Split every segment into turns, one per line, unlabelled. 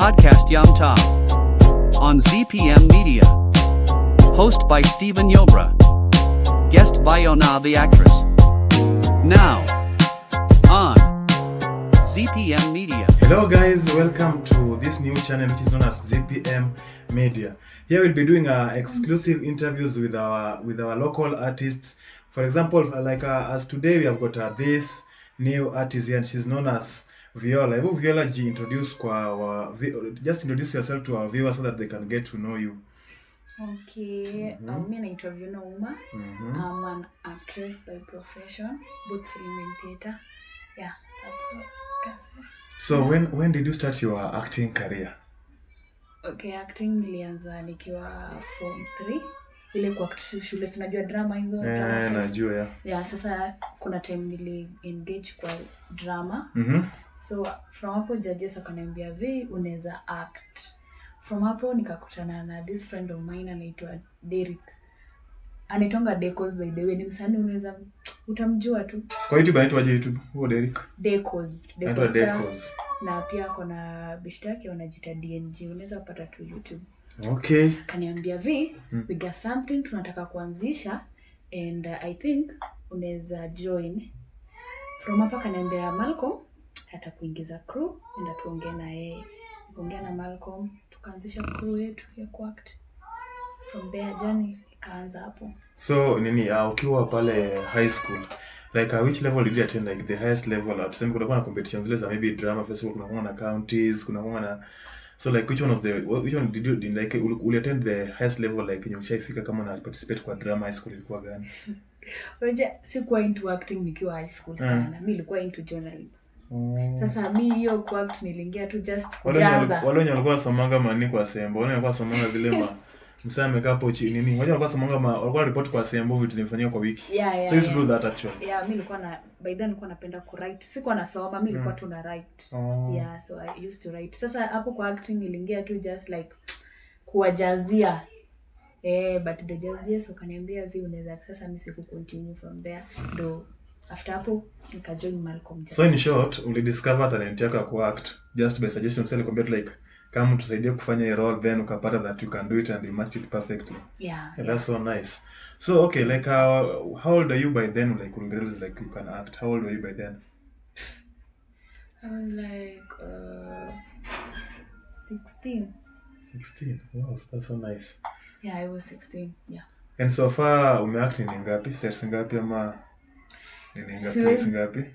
Podcast Yamta on ZPM Media. Host by Stephen Yobra. Guest Viona the actress. Now on ZPM Media.
Hello guys, welcome to this new channel which is known as ZPM Media. Here we'll be doing exclusive interviews with our local artists. For example, as today we have got this new artist here and she's known as Viola. Hebu Viola, introduce just introduce yourself to our viewers so that they can get to know you.
Okay, mimi naitwa Viola Uma. I'm an actress by profession, both film and theater. Yeah, that's all.
So when did you start your acting career?
Okay, acting nilianza nikiwa form 3. Ile kwa shule tunajua drama hizo.
Najua.
Yeah, sasa kuna time nili engage kwa drama. So from hapo judges akaniambia unaweza act. From hapo nikakutana na this friend of mine anaitwa Derek. Anitonga Decos by the way, ni msanii unaweza utamjua tu.
Kwa YouTube anaitwa YouTube? Huo Derek.
Decos.
Decos.
Na pia kuna bishta yake wanajiita DNG, unaweza kupata tu YouTube.
Okay.
Kaniambia we got something tunataka kuanzisha and I think unaweza join. From hapa kaniambia Malcolm atakuingiza crew and tuongee na yeye. Nikaongea na Malcolm tukaanzisha crew yetu ya kuact. From there journey ikaanza hapo.
So ukiwa pale high school, which level did you attend, like the highest level? Tuseme kuna competitions zile za maybe drama festival, kuna na counties, kuna na, so which one did you like you attend the highest level, like yenye ushaifika kama na participate kwa drama high school ilikuwa gani?
Unajua sikuwa into acting nikiwa high school sana. Mimi nilikuwa into journalism. Sasa mimi hiyo kwa act niliingia tu just kujaza.
Wale walikuwa somanga mani kwa sembo, wale walikuwa somanga zile msaya amekaa hapo chini nini. Wale walikuwa somanga walikuwa report kwa sembo vitu zimefanyika kwa wiki. So you used to do that actually.
Yeah, mimi nilikuwa by then nilikuwa napenda ku write. Sikuwa nasoma, mimi nilikuwa tu na write. Yeah, so I used to write. Sasa hapo kwa acting niliingia tu just like kuwajazia. But the judges wakaniambia unaweza sasa mimi siku continue from there. So after hapo nikajoin Malcolm.
So in short, discover talent yako ya ku-act just by suggestion, msali kwambia like kama tusaidie kufanya a role, then ukapata that you can do it and you master it perfectly.
Yeah.
That's so nice. So okay, like how old are you by then, like you realize like you can act? How old were you by then?
I was like 16.
16. Wow, that's so nice.
Yeah, I was 16. Yeah.
And so far umeact in ngapi? Sets ngapi ama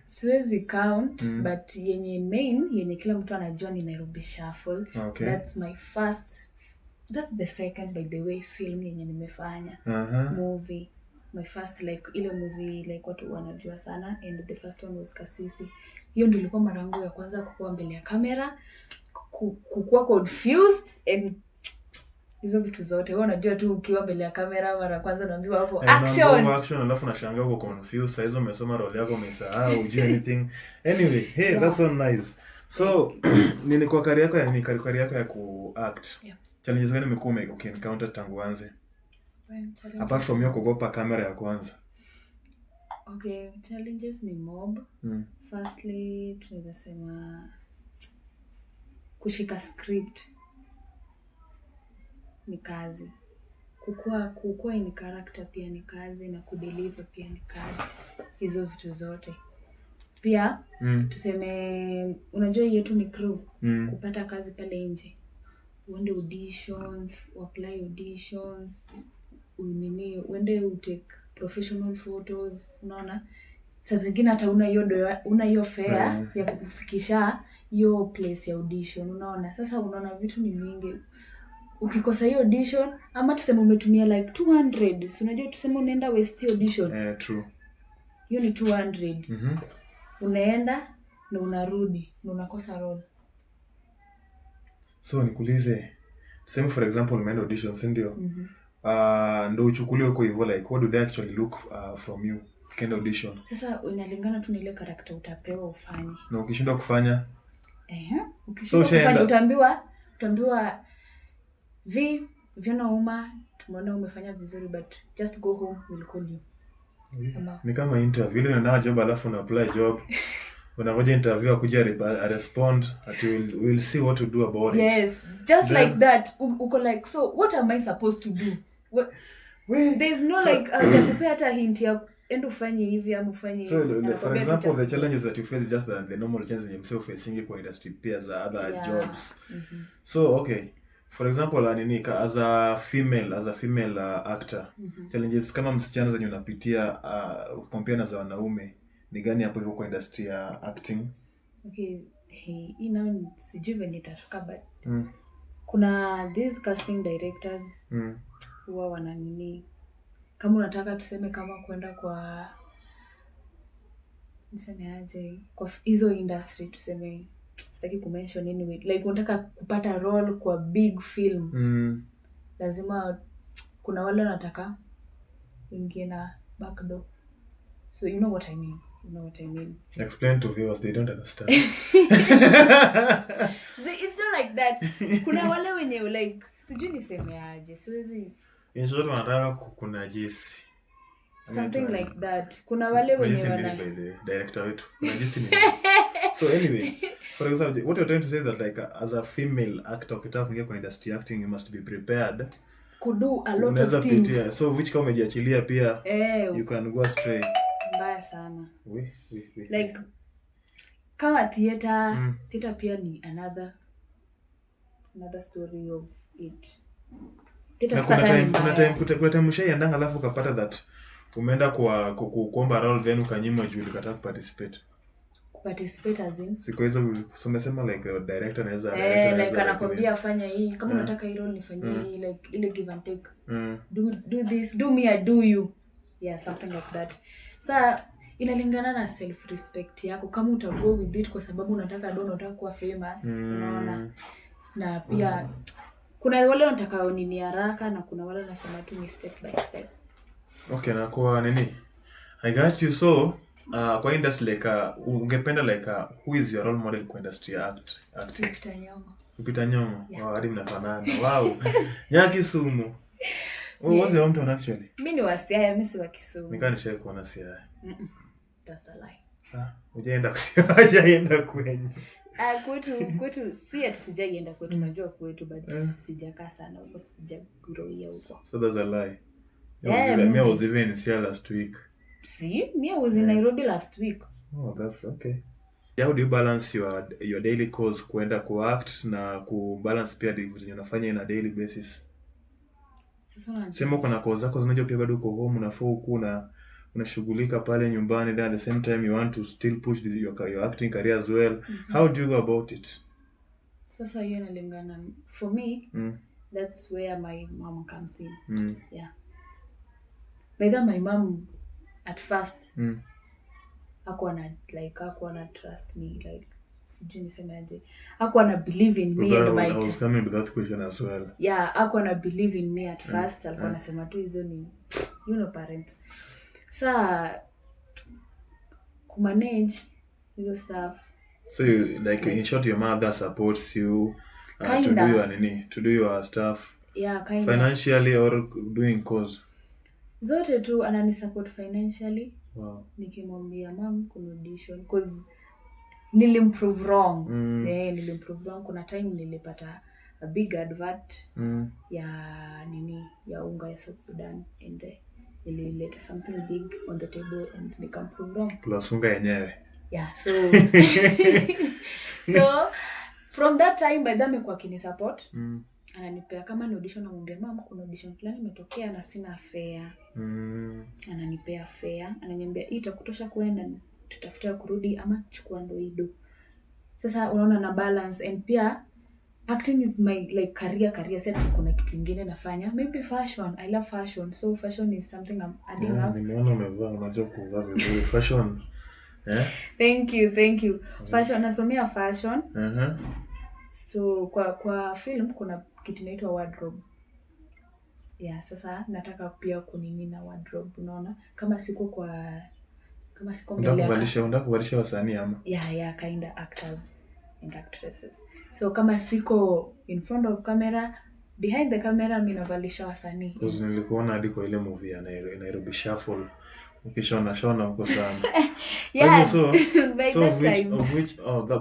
Siwezi count, but yenye kila mtu anajua ni Nairobi Shuffle.
Okay.
That's the second by the way film yenye nimefanya. Movie. My first like ile movie like watu wanajua sana, and the first one was Kasisi. Hiyo ndio ilikuwa mara yangu ya kwanza kukuwa mbele ya kamera, kukuwa confused and hizo vitu zote. Wewe unajua tu ukiwa mbele ya kamera mara kwanza unaambiwa hapo action
alafu unashangaa uko confused, sasa hizo umesoma role yako umesahau ujue anything. Anyway, that's so nice. So nini kwa career yako ya ku-act?
Yeah.
Challenges gani umekuwa encounter tangu anze? Apart from your kugopa kamera ya kwanza.
Okay, challenges ni mob. Firstly, tunaweza sema kushika script ni kazi. Kukua ni character pia ni kazi, na kudeliver pia ni kazi. Hizo vitu zote. Pia tuseme unajua yetu ni crew, kupata kazi pale nje. Uende auditions, apply auditions, uende utake professional photos, unaona? Saa zingine hata una hiyo fare ya kukufikisha hiyo place ya audition, unaona? Sasa unaona vitu ni mingi. Ukikosa hiyo audition ama tuseme umetumia like 200, si unajua tuseme unaenda waste audition.
True.
Hiyo ni 200. Unaenda na unarudi na unakosa role.
So nikuulize, tuseme for example umeenda audition, si ndio? Ndio uchukuliwe kwa hivyo, like what do they actually look from you kenda audition?
Sasa inalingana tu na ile character utapewa ufanye.
Na ukishindwa kufanya?
Ukishindwa kufanya utaambiwa Viola Uma, tumeona umefanya vizuri but just go home, we'll call you.
Ni kama interview ile unaona job alafu una apply job unangoja interview akuja respond that we'll see what to do about it.
Yes, just
Then-
like that. Uko like, so what am I supposed to do? There's no
so-
like jakupea hata hint ya endo ufanye hivi ama ufanye
So
hivi. Na
for
nakwambia
example,
tu
the
just-
challenges that you face is just the normal challenges himself facing kwa industry peers other
Yeah.
jobs. So okay, for example, as a female actor, challenges kama msichana zenye unapitia compare na za wanaume ni gani hapo hivyo kwa industry ya acting?
Okay, sijui venye itatoka but kuna these casting directors huwa wana kama unataka tuseme kama kwenda kwa niseme aje kwa hizo industry tuseme sitaki kumention anyway, like unataka kupata role kwa big film lazima kuna wale wanataka ingie na backdoor, so you know what I mean.
Explain to viewers, they don't understand.
It's not like that. Kuna wale wenye like sijui niseme aje, siwezi
In short, wanataka kuna jisi.
something like that. Kuna wale wenye wana
by the director wetu. Kuna jisi ni. So anyway, for example, what you're trying to say is that like as a female actor ukitaka kuingia kwa industry acting you must be prepared.
Could do a lot
Unaweza
of things.
pitia. So which kama umejiachilia pia you can go astray.
Mbaya sana.
We.
Like kama theater pia ni another story of it.
Na kuna time ushaiendanga alafu ukapata that umeenda kwa kuomba role then ukanyimwa juu ulikataa
participate as in
siku hizo umesema like director anaweza
like anakwambia fanya hii kama unataka hii role nifanyie hii like ile give and take. Do this, do me, I do you. Yeah, something like that. Sa inalingana na self respect yako kama uta go with it kwa sababu unataka kuwa famous, unaona. Na pia kuna wale wanataka nini haraka na kuna wale wanasema tu ni step by step.
Okay, na kwa nini? I got you. So kwa industry like ungependa like who is your role model kwa industry acting? Peter Nyong'o.
Yeah.
Wow, hadi mnafanana. Wow. Nyaki Sumu. What's your hometown actually?
Mimi ni wa Siaya, mimi si wa Kisumu.
Nikanisha kuona Siaya.
That's a lie.
Hujaenda kwenye.
Kwetu si ati sijaienda kwetu, najua kwetu but sijakaa sana huko, sijagroia huko.
So that's a lie.
Yeah,
I was even in Siaya last week.
See, me I was in Nairobi last week.
Oh, that's okay. How do you balance your daily course kuenda ku-act na ku-balance pia vitu zenye unafanya in a daily basis?
Sasa
Sema kuna course zako zinajua pia bado uko home unafaa huku unashughulika pale nyumbani, then at the same time you want to still push your acting career as well. How do you go about it?
Sasa hiyo inalingana. For me, that's where my mom comes in. Yeah. Whether my mom at first hakuwa na trust me, like sijui nisemaje, hakuwa na believe in me and my
I was coming to that question as well.
Yeah, hakuwa na believe in me at first. Alikuwa anasema tu hizo ni parents. Sa kumanage hizo stuff.
So you, like in short, your mother supports you to do your stuff.
Yeah, kind of.
Financially or doing cause?
Zote tu anani support financially.
Wow.
Nikimwambia mom kuna audition cause nilimprove wrong. Nilimprove wrong. Kuna time nilipata a big advert ya unga ya South Sudan and ilileta something big on the table and nikamprove wrong.
Plus unga yenyewe.
Yeah, so from that time by them kwa kini support. Ananipea kama ni audition, namwambia mama kuna audition fulani imetokea na sina fare. Ananipea fare, ananiambia hii itakutosha kwenda, tutafuta kurudi ama chukua ndo hido. Sasa unaona na balance, and pia acting is my like career set. Kuna kitu kingine nafanya, maybe fashion. I love fashion, so fashion is something I'm adding up.
Nimeona umevaa, unajua kuvaa vizuri fashion.
Thank you. Fashion, nasomea fashion. So kwa film kuna kitu inaitwa wardrobe. Yeah, sasa nataka pia kunini na wardrobe, unaona? Kama siko mbele yako.
Unataka kuvalisha wasanii ama?
Yeah, kind of actors and actresses. So kama siko in front of camera, behind the camera mimi navalisha wasanii.
Because nilikuona hadi kwa ile movie ya Nairobi Shuffle Ukishona huko sana.
Yeah.
So
By
so
that time.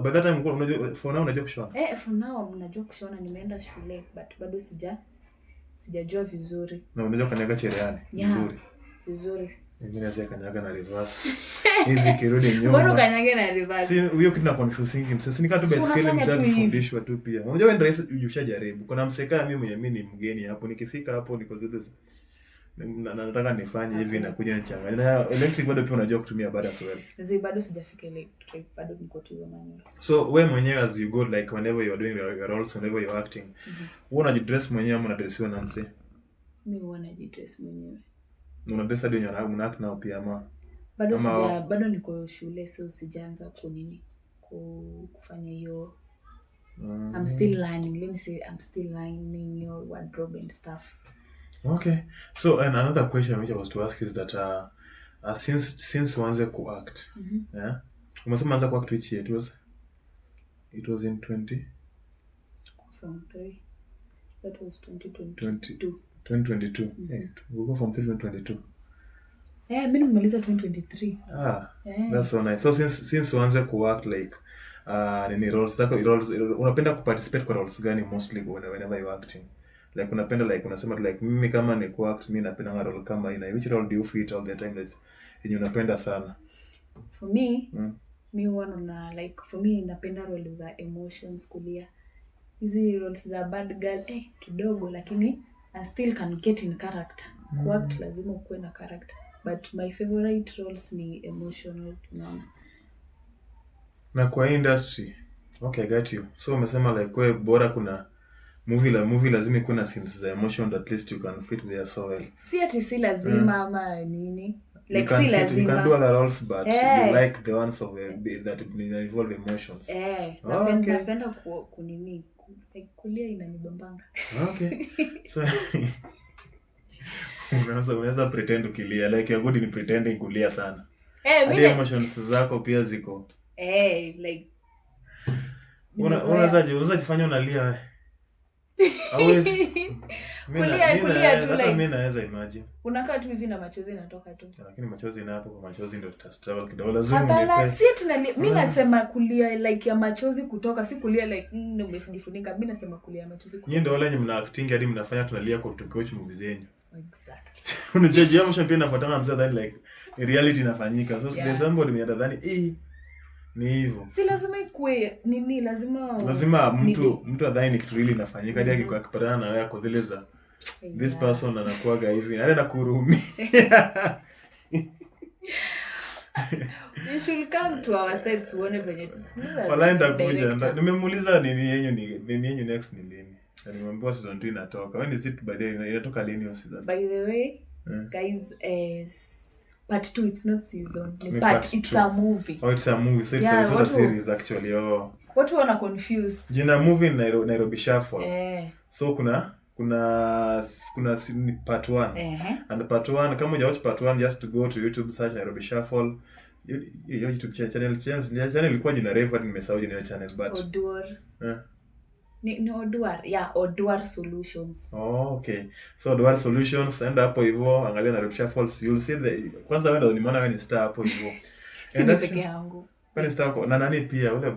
by that time unajua for now unajua kushona.
For now najua kushona, nimeenda shule but bado sijajua vizuri.
Na unajua kanyaga cherehani
vizuri.
Mimi naweza kanyaga na reverse. Hivi kirudi nyuma.
Mbona kanyaga na reverse?
Si hiyo kitu na confusing. Sasa nika tu baiskeli msafundishwa tu pia. Unajua wewe ndio ushajaribu. Kuna mseka mimi ni mgeni hapo. Nikifika hapo niko zote nataka nifanye hivi na kuja nichanganya. Na electric bado pia unajua kutumia bado as well.
Bado sijafika electric, bado niko tu manual.
So wewe mwenyewe as you go like whenever you are doing your roles, whenever you are acting, wewe unajidress mwenyewe ama unadressiwa na msee?
Mimi huwa najidress mwenyewe.
Unadress hadi una act nao pia ama?
Bado niko shule, so sijaanza kufanya hiyo. I'm still learning. Let me say I'm still learning your wardrobe and stuff.
Okay. So another question which I was to ask is that since uanze ku-act, yeah? Umesema anza ku-act which year? It was in 20?
From 3. That was 2022.
2022. We go from 3 to 2022.
Mimi nimemaliza 2023.
That's so nice. So since uanze ku-act like nini roles unapenda kuparticipate kwa roles gani mostly whenever you're acting? Like unapenda like unasema like mimi kama ni ku-act mimi napenda role kama ina. Which role do you fit all the time like yenye unapenda sana?
For me, me one like for me napenda role za emotions, kulia. Hizi roles za bad girl kidogo, lakini I still can get in character. Ku-act lazima ukuwe na character. But my favorite roles ni emotional.
Na kwa industry. Okay, I got you. So umesema like wewe bora kuna movie lazima kuna scenes za emotion at least you can fit there so well.
Si lazima ama nini? Like
si
lazima.
You can do other roles but you like the ones of that involve emotions.
Napenda kunini kulia inanibambanga.
Okay. So unaweza pretend ukilia like you're good in pretending kulia sana. Hadi emotions zako pia ziko.
Like
unaweza jifanya unalia. Always
kulia tu like
mimi naweza imagine.
Unakaa tu hivi na machozi yanatoka tu.
Lakini machozi na hapo kwa machozi ndio tutastruggle kidogo lazima
hapana, si tunalia. Mimi nasema kulia like ya machozi kutoka, si kulia like umejifunika. Mimi nasema kulia machozi kutoka.
Nyinyi ndio wale mna acting hadi mnafanya tunalia kwa tukiwatch movie zenyu.
Exactly.
Unajua emotion pia inafuatana mzee like reality inafanyika. So there's somebody mimi ni hivyo.
Si lazima ikue nini,
lazima mtu adhani kitu really inafanyika hadi akipatana na wewe kwa zile za this person anakuaga hivi anaenda kuhurumia.
You should come to our sites uone venye.
Walaenda kuja. Nimemuuliza nini yenyu next ni lini. Nimeambiwa season 2 inatoka. When is it by the way? Inatoka lini hiyo season?
By the way, guys, part 2, it's not season. It's a movie.
Oh, it's a movie. So it's not a series actually.
Watu wana confuse.
Jina movie Nairobi Shuffle. So kuna part 1. And part 1, kama hujawatch part 1 just to go to YouTube, search Nairobi Shuffle. YouTube channel ilikuwa jina Reverend, nimesahau jina ya channel but
Oduor. Ni Oduor. Yeah, Oduor Solutions.
Oh, okay. So Oduor Solutions, enda hapo hivyo, angalia Nairobi Shuffle. You'll see kwanza wewe ndio nimeona wewe ni star hapo hivyo.
Si peke yangu.
Wewe ni star na nani pia ule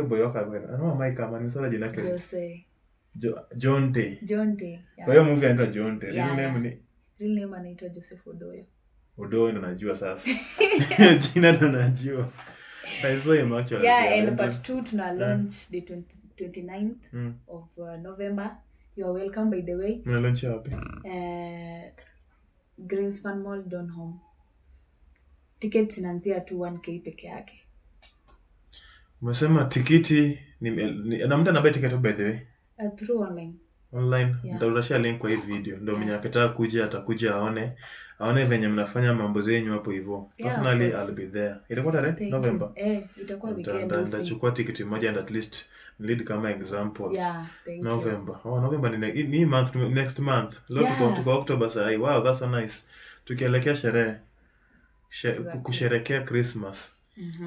boy waka wewe. Anaona Mike kama ni sala jina yake.
Jose.
Jonte.
Yeah.
Kwa hiyo movie anaitwa Jonte.
Real name anaitwa Joseph Odoyo.
Odoyo ndo najua sasa. Jina ndo najua. I saw him actually.
Yeah, and part 2 tuna launch the 29th of November. You are welcome by the way.
Mna launch wapi?
Greenspan Mall Donholm. Tickets inaanzia 1K peke yake.
Umesema tikiti na mtu anabai ticket by the way?
Through online.
Online. Nitawashia link kwa hii video. Ndio mwenye akitaka kuja atakuja aone venye mnafanya mambo zenyu hapo hivyo. Personally I'll be there. Itakuwa tarehe November.
Itakuwa weekend.
Ndachukua tiketi moja and at least lead kama example.
Yeah, thank
November. You. November ni month, next month. Leo tuko October sasa. Wow, that's so nice. Tukielekea sherehe. Kusherehekea Christmas.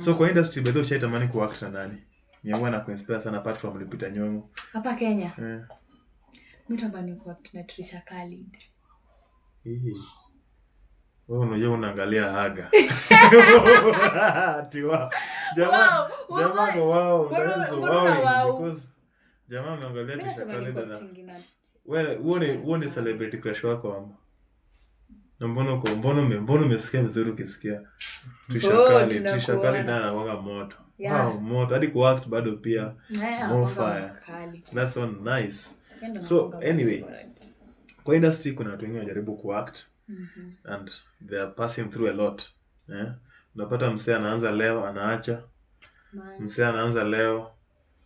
So kwa industry bado ushatamani ku-act na nani? Niamua na kuinspire sana apart from Lupita Nyong'o.
Hapa Kenya. Mimi natamani ku-act na Trisha Khalid.
Wewe unajua unaangalia Haga. Tiwa.
Wow,
Wow.
Mbona
That's
wow?
because jamaa ameangalia
Mimi
Trisha
nasema ni
Khalid na
quoting na
wewe uone celebrity crush wako ama. Na mbona umesikia vizuri ukisikia Trisha Khalid na anakuwa moto.
Yeah.
Wow, moto. Hadi kuact bado pia. More fire. That's one nice. So anyway, kwa industry kuna watu wengi wanajaribu kuact and they are passing through a lot. Unapata msee anaanza leo anaacha. Msee anaanza leo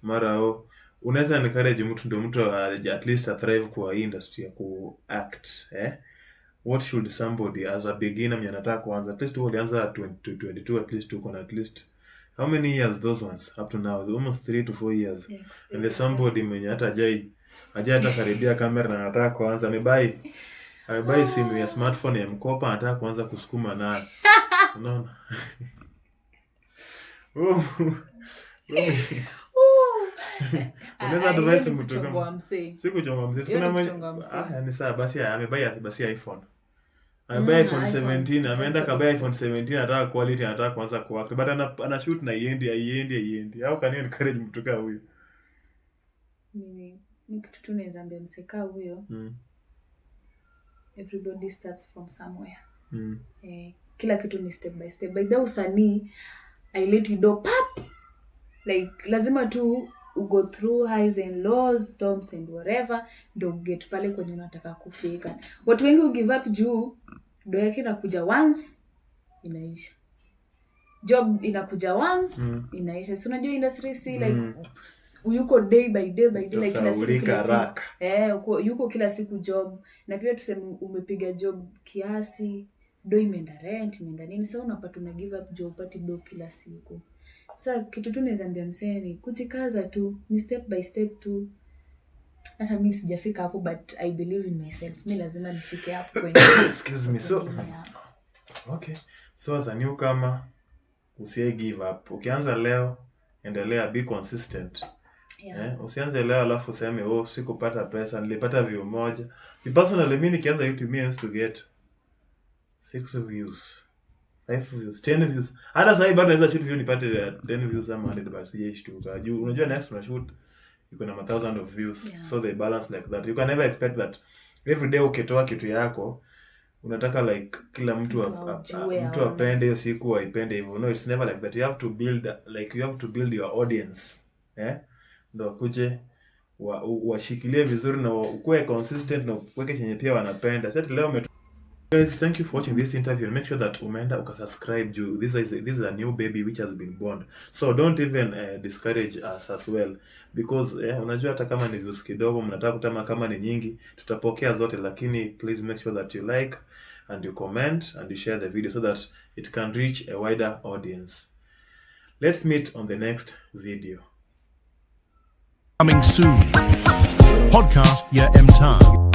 mara unaweza encourage mtu ndio mtu at least a thrive kwa industry ya kuact. What should somebody as a beginner mwenye anataka kuanza, at least ulianza 22 at least uko na at least how many years those ones up to now? Almost 3 to 4 years. Yeah, and there's somebody mwenye hata hata karibia kamera na anataka kuanza amebai simu ya smartphone ya mkopa anataka kuanza kusukuma nayo. Unaona? Unaweza advise mtu kama sikuchonga mzee. Sikuna mwenye ni sawa basi amebai iPhone. Amebai iPhone 17, ameenda kabaya iPhone 17 anataka quality anataka kuanza kuact but ana shoot na iendi. How can you encourage mtu kama huyo?
Ni kitu tu naweza ambia mseka huyo. Everybody starts from somewhere. Kila kitu ni step by step. By the usanii I let you do pap. Like lazima tu go through highs and lows, storms and whatever, do get pale kwenye unataka kufika. Watu wengi give up juu do yake inakuja once inaisha. Job inakuja once inaisha. So unajua industry si like yuko day by day like kila siku. Yuko kila siku job na pia tuseme umepiga job kiasi, do imeenda rent, imeenda nini, sasa unapata una give up job pati do kila siku. Sasa kitu tu naweza ambia msee ni kujikaza tu, ni step by step tu. Hata mimi sijafika hapo but I believe in myself. Mimi lazima nifike hapo kwenye.
Excuse me. So okay. So as a newcomer, usiye give up. Ukianza leo, endelea, be consistent.
Yeah.
Usianze leo alafu useme sikupata pesa, nilipata view moja. Personally mimi nikianza YouTube I used to get 6 views. 5 views, 10 views. Hata sasa bado naweza shoot video nipate 10 views ama 100 but sijashtuka. Unajua next una shoot iko na 1000 of views. Yeah. So they balance like that. You can never expect that every day ukitoa kitu yako unataka like kila mtu apende hiyo siku aipende hivyo. No, it's never like that. You have to build your audience. Ndio kuje washikilie vizuri na ukue consistent na uweke chenye pia wanapenda. Sasa leo guys, thank you for watching this interview and make sure that umeenda ukasubscribe. This is a new baby which has been born, so don't even discourage us as well because unajua hata kama ni views kidogo mnataka kutama kama ni nyingi tutapokea zote, lakini please make sure that you like and you comment and you share the video so that it can reach a wider audience. Let's meet on the next video.
Coming soon. Podcast ya M-Time.